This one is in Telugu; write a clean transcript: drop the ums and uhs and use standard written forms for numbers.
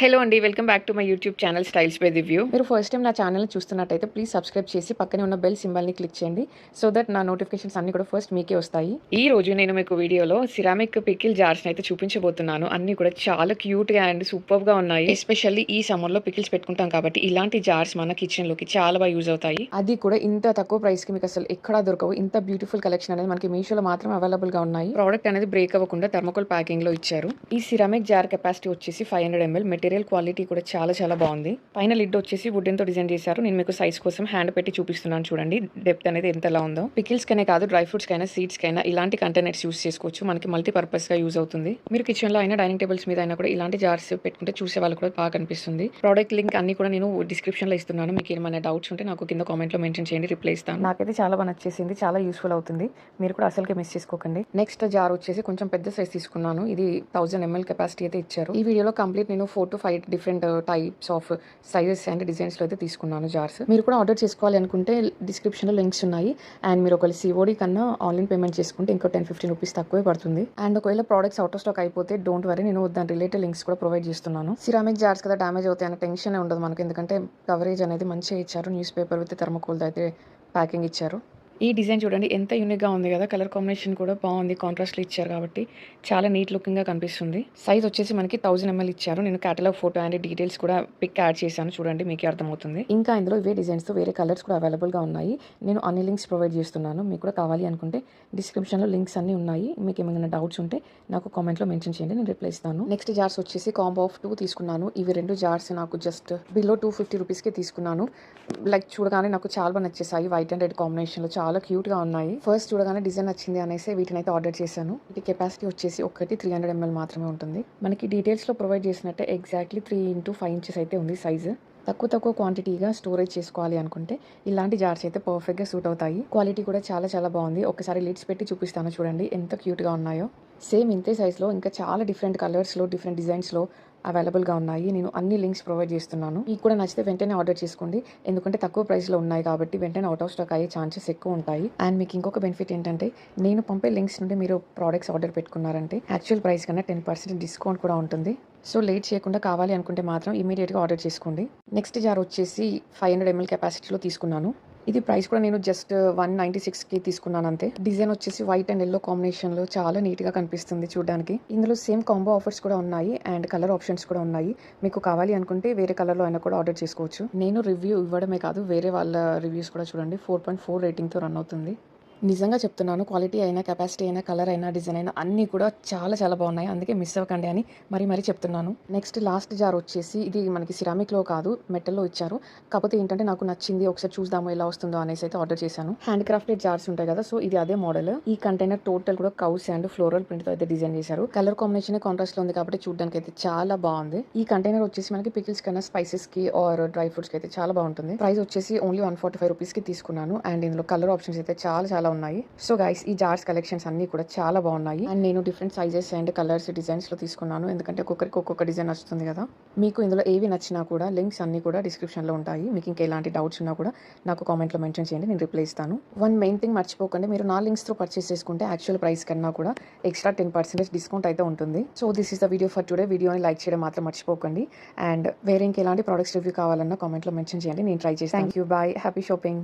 హలో అండి, welcome back to my YouTube channel styles by Divyu. మీరు ఫస్ట్ టైం నా ఛానల్ చూస్తున్నట్టయితే ప్లీజ్ సబ్స్క్రైబ్ చేసి పక్కనే ఉన్న బెల్ సింబల్ని క్లిక్ చేయండి. సో దట్ నా నోటిఫికేషన్స్ అన్ని కూడా ఫస్ట్ మీకే వస్తాయి. ఈ రోజు నేను మీకు వీడియోలో సిరామిక్ పికిల్ జార్స్ అయితే చూపించబోతున్నాను. అన్ని కూడా చాలా క్యూట్గా అండ్ సూపర్గా ఉన్నాయి. ఎస్పెషల్లీ ఈ సమ్మర్లో పికిల్స్ పెట్టుకుంటాం కాబట్టి ఇలాంటి జార్స్ మన కిచెన్లోకి చాలా బాగా యూజ్ అవుతాయి. అది కూడా ఇంత తక్కువ ప్రైస్కి మీకు అసలు ఎక్కడా దొరకవు. ఇంత బ్యూటిఫుల్ కలెక్షన్ అనేది మనకి మీషోలో మాత్రం అవైలబుల్గా ఉన్నాయి. ప్రోడక్ట్ అనేది బ్రేక్ అవ్వకుండా థర్మోకోల్ ప్యాకింగ్లో ఇచ్చారు. ఈ సిరామిక్ జార్ కెపాసిటీ వచ్చేసి 500 ml. మెటీరియల్ క్వాలిటీ కూడా చాలా బాగుంది. పైన లిడ్ వచ్చేసి వుడెన్ తో డిజైన్ చేశారు. నేను మీకు సైజ్ కోసం హ్యాండ్ పెట్టి చూపిస్తున్నాను చూడండి, డెప్త్ అనేది ఎంతలా ఉందో. పికిల్స్ కనే కాదు, డ్రై ఫ్రూట్స్ కైనా సీడ్స్ కైనా ఇలాంటి కంటైనర్స్ యూస్ చేసుకోవచ్చు. మనకి మల్టీపర్పస్ గా యూజ్ అవుతుంది. మీరు కిచెన్ లో అయినా డైనింగ్ టేబుల్స్ మీద అయినా కూడా ఇలాంటి జార్స్ పెట్టుకుంటే చూసే వాళ్ళు కూడా బాగా కనిపిస్తుంది. ప్రోడక్ట్ లింక్ అన్ని కూడా నేను డిస్క్రిప్షన్ లో ఇస్తున్నాను. మీకు ఏమైనా డౌట్స్ ఉంటే నాకు కింద కామెంట్ లో మెన్షన్ చేయండి, రిప్లై ఇస్తాను. నాకైతే చాలా బాగా నచ్చేసింది, చాలా యూస్ఫుల్ అవుతుంది. మీరు కూడా అసలుకే మిస్ చేసుకోకండి. నెక్స్ట్ జార్ వచ్చేసి కొంచెం పెద్ద సైజ్ తీసుకున్నాను. ఇది 1000 ml కెపాసిటీ అయితే ఇచ్చారు. ఈ వీడియోలో కంప్లీట్ నేను 4 to 5 different types of sizes and designs లో అయితే తీసుకున్నాను జార్స్. మీరు కూడా ఆర్డర్ చేసుకోవాలి అనుకుంటే డిస్క్రిప్షన్ లో లింక్స్ ఉన్నాయి. అండ్ మీరు ఒకవేళ సిఓడి కన్నా ఆన్లైన్ పేమెంట్ చేసుకుంటే ఇంకో 10-15 రూపీస్ తక్కువే పడుతుంది. అండ్ ఒకవేళ ప్రోడక్ట్స్ అవుట్ ఆఫ్ స్టాక్ అయిపోతే డోంట్ వరీ, నేను దాని రిలేటెడ్ లింక్స్ కూడా ప్రొవైడ్ చేస్తున్నాను. సిరామిక్ జార్స్ కదా, డ్యామేజ్ అవుతాయి అనే టెన్షన్ ఉండదు మనకు, ఎందుకంటే కవరేజ్ అనేది మంచిగా ఇచ్చారు. న్యూస్ పేపర్ విత్ థర్మోకోల్ అయితే ప్యాకింగ్ ఇచ్చారు. ఈ డిజైన్ చూడండి ఎంత యూనిక్గా ఉంది కదా, కలర్ కాంబినేషన్ కూడా బాగుంది, కాంట్రాస్ట్లో ఇచ్చారు కాబట్టి చాలా నీట్ లుకింగ్గా కనిపిస్తుంది. సైజ్ వచ్చేసి మనకి 1000 ml ఇచ్చారు. నేను కేటలాగ్ ఫోటో అండ్ డీటెయిల్స్ కూడా పిక్ యాడ్ చేశాను, చూడండి మీకు అర్థమవుతుంది. ఇంకా ఇందులో ఇవే డిజైన్స్తో వేరే కలర్స్ కూడా అవైలబుల్గా ఉన్నాయి. నేను అన్ని లింక్స్ ప్రొవైడ్ చేస్తున్నాను. మీకు కూడా కావాలి అనుకుంటే డిస్క్రిప్షన్లో లింక్స్ అన్ని ఉన్నాయి. మీకు ఏమైనా డౌట్స్ ఉంటే నాకు కామెంట్లో మెన్షన్ చేయండి, నేను రిప్లై ఇస్తాను. నెక్స్ట్ జార్స్ వచ్చేసి కాంబో ఆఫ్ 2 తీసుకున్నాను. ఇవి 2 జార్స్ నాకు జస్ట్ బిలో 250 రూపీస్కి తీసుకున్నాను. లైక్ చూడగానే నాకు చాలా బాగా నచ్చేసాయి. వైట్ అండ్ రెడ్ కాంబినేషన్లో చాలా క్యూట్గా ఉన్నాయి. ఫస్ట్ చూడగానే డిజైన్ నచ్చింది అనేసి వీటిని అయితే ఆర్డర్ చేశాను. ఇది కెపాసిటీ వచ్చేసి ఒకటి 300 ml మాత్రమే ఉంటుంది. మనకి డీటెయిల్స్లో ప్రొవైడ్ చేసినట్టే ఎగ్జాక్ట్లీ 3 into 5 inches అయితే ఉంది సైజు. తక్కువ క్వాంటిటీగా స్టోరేజ్ చేసుకోవాలి అనుకుంటే ఇలాంటి జార్స్ అయితే పర్ఫెక్ట్గా సూట్ అవుతాయి. క్వాలిటీ కూడా చాలా బాగుంది. ఒకసారి లిడ్స్ పెట్టి చూపిస్తాను చూడండి ఎంత క్యూట్గా ఉన్నాయో. సేమ్ ఇంతే సైజ్లో ఇంకా చాలా డిఫరెంట్ కలర్స్లో డిఫరెంట్ డిజైన్స్లో అవైలబుల్గా ఉన్నాయి. నేను అన్ని లింక్స్ ప్రొవైడ్ చేస్తున్నాను. మీకు కూడా నచ్చితే వెంటనే ఆర్డర్ చేసుకోండి, ఎందుకంటే తక్కువ ప్రైస్లో ఉన్నాయి కాబట్టి వెంటనే అవుట్ ఆఫ్ స్టాక్ అయ్యే ఛాన్సెస్ ఎక్కువ ఉంటాయి. అండ్ మీకు ఇంకొక బెనిఫిట్ ఏంటంటే నేను పంపే లింక్స్ నుండి మీరు ప్రోడక్ట్స్ ఆర్డర్ పెట్టుకున్నారంటే యాక్చువల్ ప్రైస్ కన్నా 10% డిస్కౌంట్ కూడా ఉంటుంది. సో లేట్ చేయకుండా కావాలి అనుకుంటే మాత్రం ఇమీడియట్గా ఆర్డర్ చేసుకోండి. నెక్స్ట్ జార్ వచ్చేసి 500 ml కెపాసిటీలో తీసుకున్నాను. ఇది ప్రైస్ కూడా నేను జస్ట్ 196కి తీసుకున్నాను అంతే. డిజైన్ వచ్చేసి వైట్ అండ్ ఎల్లో కాంబినేషన్లో చాలా నీట్గా కనిపిస్తుంది చూడడానికి. ఇందులో సేమ్ కాంబో ఆఫర్స్ కూడా ఉన్నాయి అండ్ కలర్ ఆప్షన్స్ కూడా ఉన్నాయి. మీకు కావాలి అనుకుంటే వేరే కలర్లో అయినా కూడా ఆర్డర్ చేసుకోవచ్చు. నేను రివ్యూ ఇవ్వడమే కాదు, వేరే వాళ్ళ రివ్యూస్ కూడా చూడండి. 4.4 రేటింగ్తో రన్ అవుతుంది. నిజంగా చెప్తున్నాను, క్వాలిటీ అయినా కెపాసిటీ అయినా కలర్ అయినా డిజైన్ అయినా అన్నీ కూడా చాలా బాగున్నాయి. అందుకే మిస్ అవ్వకండి అని మరీ చెప్తున్నాను. నెక్స్ట్ లాస్ట్ జార్ వచ్చేసి ఇది మనకి సిరామిక్లో కాదు మెటల్లో ఇచ్చారు. కాకపోతే ఏంటంటే నాకు నచ్చింది, ఒకసారి చూద్దాము ఎలా వస్తుందో అనేసి అయితే ఆర్డర్ చేశాను. హ్యాండ్ క్రాఫ్టెడ్ జార్స్ ఉంటాయి కదా, సో ఇది అదే మోడల్. ఈ కంటైనర్ టోటల్ కూడా కౌస్ అండ్ ఫ్లోరల్ ప్రింట్తో అయితే డిజైన్ చేశారు. కలర్ కాంబినేషన్ కాంట్రాస్ట్లో ఉంది కాబట్టి చూడడానికి అయితే చాలా బాగుంది. ఈ కంటైనర్ వచ్చేసి మనకి పికిల్స్ కన్నా స్పైసెస్ కి ఆర్ డ్రై ఫ్రూట్స్ కి అయితే చాలా బాగుంటుంది. ప్రైస్ వచ్చేసి ఓన్లీ 145 రూపీస్కి తీసుకున్నాను. అండ్ ఇందులో కలర్ ఆప్షన్స్ అయితే చాలా ఉన్నాయి. సో గైస్, ఈ జార్స్ కలెక్షన్స్ అన్ని కూడా చాలా బాగున్నాయి. అండ్ నేను different sizes and colours designs లో తీసుకున్నాను, ఎందుకంటే ఒక్కొక్కరికి ఒక్కొక్క డిజైన్ నచ్చుతుంది కదా. మీకు ఇందులో ఏవి నచ్చినా కూడా లింక్స్ అన్ని కూడా డిస్క్రిప్షన్ లో ఉంటాయి. మీకు ఇంకా ఎలాంటి డౌట్స్ ఉన్నా కూడా నాకు కామెంట్ లో మెన్షన్ చేయండి, నేను రిప్లై ఇస్తాను. వన్ మెయిన్ థింగ్ మర్చిపోకండి, మీరు నా లింక్స్ తో పర్చేస్ చేసుకుంటే యాక్చువల్ ప్రైస్ కన్నా కూడా ఎక్స్ట్రా 10% డిస్కౌంట్ అయితే ఉంటుంది. So this is the video for today. వీడియోని లైక్ చేయడం మాత్రం మర్చిపోకండి. అండ్ వేరే ఇంకెలాంటి ప్రొడక్ట్స్ రివ్యూ కావాలన్నా కామెంట్ లో మెన్షన్ చేయండి, నేను ట్రై చేస్తాను. Thank you, bye, happy shopping.